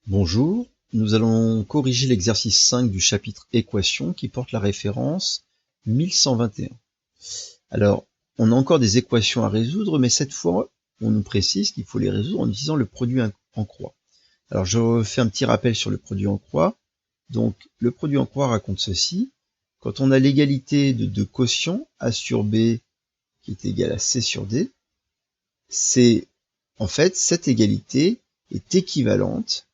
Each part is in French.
Bonjour, nous allons corriger l'exercice 5 du chapitre équations qui porte la référence 1121. Alors, on a encore des équations à résoudre, mais cette fois, on nous précise qu'il faut les résoudre en utilisant le produit en croix. Alors, je fais un petit rappel sur le produit en croix. Donc, le produit en croix raconte ceci. Quand on a l'égalité de deux quotients, A sur B qui est égal à C sur D, c'est, en fait, cette égalité est équivalente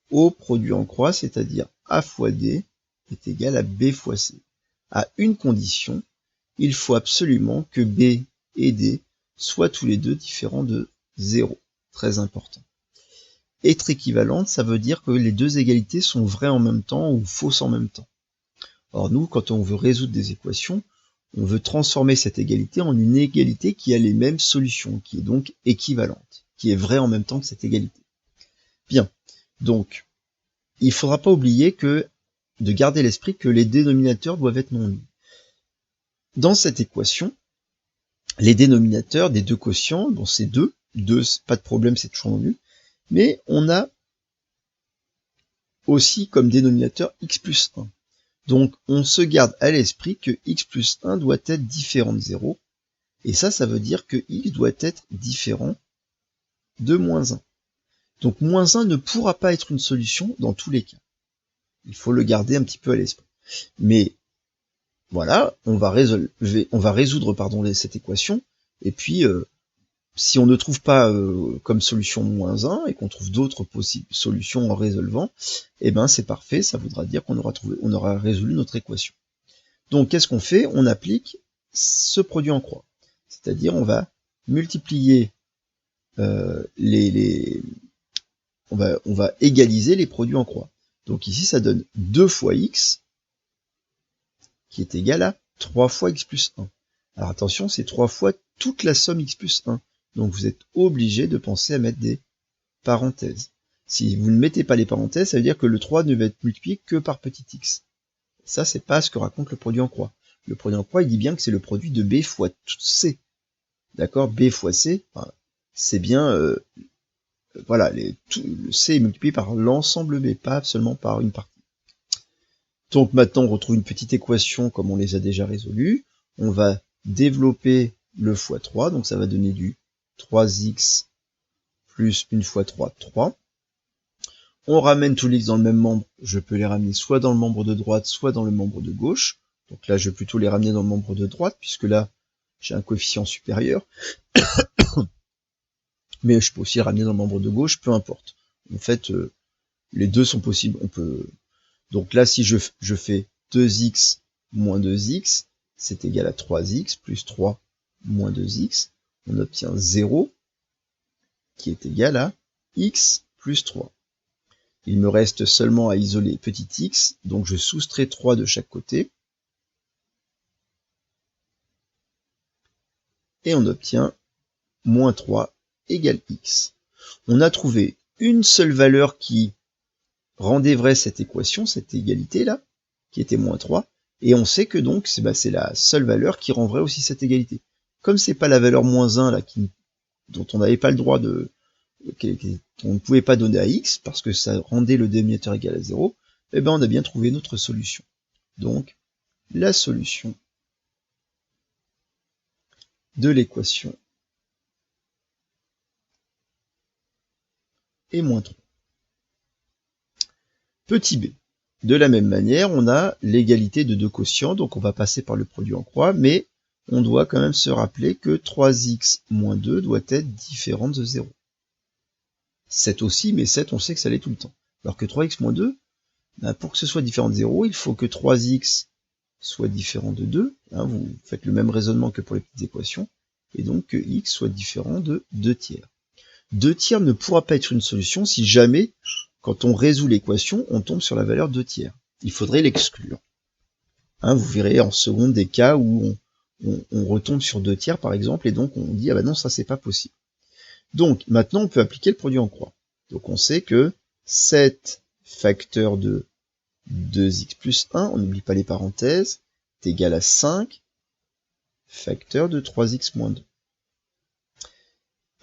au produit en croix, c'est-à-dire A fois D est égal à B fois C. À une condition, il faut absolument que B et D soient tous les deux différents de 0. Très important. Être équivalente, ça veut dire que les deux égalités sont vraies en même temps ou fausses en même temps. Or nous, quand on veut résoudre des équations, on veut transformer cette égalité en une égalité qui a les mêmes solutions, qui est donc équivalente, qui est vraie en même temps que cette égalité. Bien, donc, il ne faudra pas oublier de garder à l'esprit que les dénominateurs doivent être non nuls. Dans cette équation, les dénominateurs des deux quotients, bon c'est 2, pas de problème, c'est toujours non nul, mais on a aussi comme dénominateur x plus 1. Donc on se garde à l'esprit que x plus 1 doit être différent de 0, et ça veut dire que x doit être différent de moins 1. Donc moins 1 ne pourra pas être une solution dans tous les cas. Il faut le garder un petit peu à l'esprit. Mais voilà, on va résoudre cette équation, et puis si on ne trouve pas comme solution moins 1 et qu'on trouve d'autres possibles solutions en résolvant, eh ben c'est parfait, ça voudra dire qu'on aura résolu notre équation. Donc qu'est-ce qu'on fait? On applique ce produit en croix. C'est-à-dire on va multiplier on va égaliser les produits en croix. Donc ici ça donne 2 fois x qui est égal à 3 fois x plus 1. Alors attention, c'est 3 fois toute la somme x plus 1. Donc vous êtes obligé de penser à mettre des parenthèses. Si vous ne mettez pas les parenthèses, ça veut dire que le 3 ne va être multiplié que par petit x. Ça, c'est pas ce que raconte le produit en croix. Le produit en croix, il dit bien que c'est le produit de b fois c. D'accord? B fois c, c'est bien... voilà, le c est multiplié par l'ensemble b, pas seulement par une partie. Donc maintenant, on retrouve une petite équation comme on les a déjà résolues. On va développer le fois 3, donc ça va donner du 3x plus 1 fois 3, 3. On ramène tous les x dans le même membre, je peux les ramener soit dans le membre de droite, soit dans le membre de gauche. Donc là, je vais plutôt les ramener dans le membre de droite, puisque là, j'ai un coefficient supérieur. Mais je peux aussi les ramener dans le membre de gauche, peu importe. En fait, les deux sont possibles. Donc là, si je fais 2x moins 2x, c'est égal à 3x plus 3 moins 2x. On obtient 0, qui est égal à x plus 3. Il me reste seulement à isoler petit x, donc je soustrais 3 de chaque côté. Et on obtient moins 3 égale x. On a trouvé une seule valeur qui rendait vraie cette équation, cette égalité-là, qui était moins 3, et on sait que donc c'est la seule valeur qui rend vraie aussi cette égalité. Comme c'est pas la valeur moins 1 là, dont on n'avait pas le droit on ne pouvait pas donner à x, parce que ça rendait le dénominateur égal à 0, eh ben on a bien trouvé notre solution. Donc, la solution de l'équation est moins 3. Petit b. De la même manière, on a l'égalité de deux quotients, donc on va passer par le produit en croix, mais on doit quand même se rappeler que 3x moins 2 doit être différent de 0. 7 aussi, mais 7, on sait que ça l'est tout le temps. Alors que 3x moins 2, pour que ce soit différent de 0, il faut que 3x soit différent de 2. Vous faites le même raisonnement que pour les petites équations. Et donc que x soit différent de 2 tiers. 2 tiers ne pourra pas être une solution si jamais, quand on résout l'équation, on tombe sur la valeur 2 tiers. Il faudrait l'exclure. Vous verrez en seconde des cas où on retombe sur 2 tiers par exemple, et donc on dit ah ben non, ça c'est pas possible. Donc maintenant on peut appliquer le produit en croix. Donc on sait que 7 facteur de 2x plus 1, on n'oublie pas les parenthèses, est égal à 5 facteur de 3x moins 2.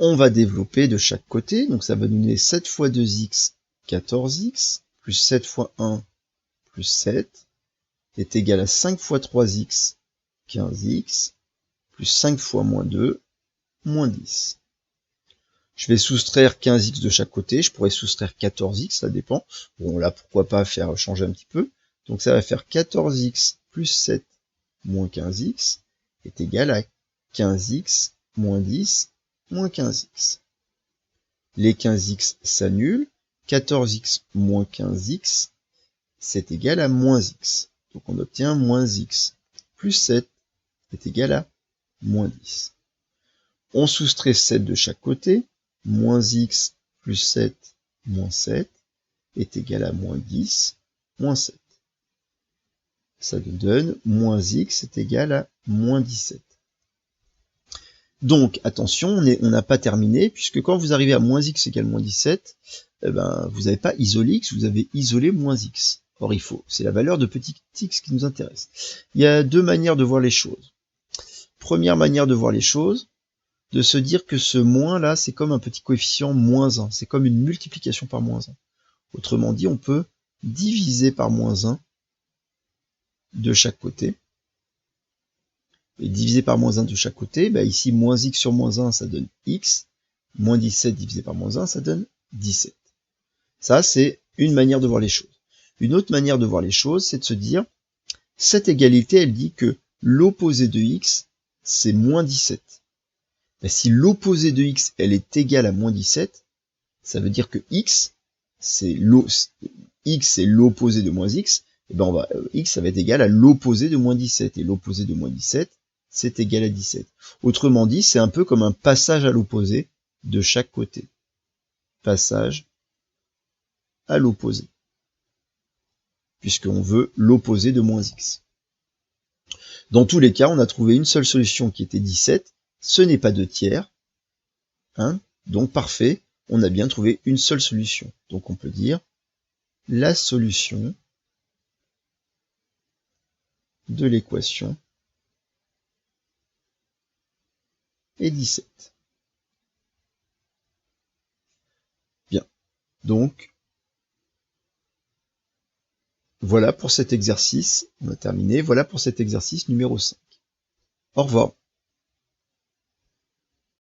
On va développer de chaque côté, donc ça va nous donner 7 fois 2x, 14x, plus 7 fois 1, plus 7, est égal à 5 fois 3x, 15x, plus 5 fois moins 2, moins 10. Je vais soustraire 15x de chaque côté, je pourrais soustraire 14x, ça dépend. Bon là, pourquoi pas faire changer un petit peu. Donc ça va faire 14x plus 7 moins 15x est égal à 15x moins 10 moins 15x. Les 15x s'annulent, 14x moins 15x, c'est égal à moins x. Donc on obtient moins x plus 7 est égal à moins 10. On soustrait 7 de chaque côté, moins x plus 7 moins 7 est égal à moins 10 moins 7. Ça nous donne moins x est égal à moins 17. Donc, attention, on n'a pas terminé, puisque quand vous arrivez à moins x égale moins 17, vous n'avez pas isolé x, vous avez isolé moins x. Or, c'est la valeur de petit x qui nous intéresse. Il y a deux manières de voir les choses. Première manière de voir les choses, de se dire que ce moins là, c'est comme un petit coefficient moins 1, c'est comme une multiplication par moins 1. Autrement dit, on peut diviser par moins 1 de chaque côté. Et divisé par moins 1 de chaque côté, ici, moins x sur moins 1, ça donne x. Moins 17 divisé par moins 1, ça donne 17. Ça, c'est une manière de voir les choses. Une autre manière de voir les choses, c'est de se dire, cette égalité, elle dit que l'opposé de x, c'est moins 17. Si l'opposé de x, elle est égale à moins 17, ça veut dire que x, c'est l'opposé de moins x, et x, ça va être égal à l'opposé de moins 17. Et l'opposé de moins 17, c'est égal à 17. Autrement dit, c'est un peu comme un passage à l'opposé de chaque côté. Passage à l'opposé. Puisqu'on veut l'opposé de moins x. Dans tous les cas, on a trouvé une seule solution qui était 17. Ce n'est pas 2 tiers. Donc parfait, on a bien trouvé une seule solution. Donc on peut dire la solution de l'équation est 17. Bien. Donc, voilà pour cet exercice. On a terminé. Voilà pour cet exercice numéro 5. Au revoir.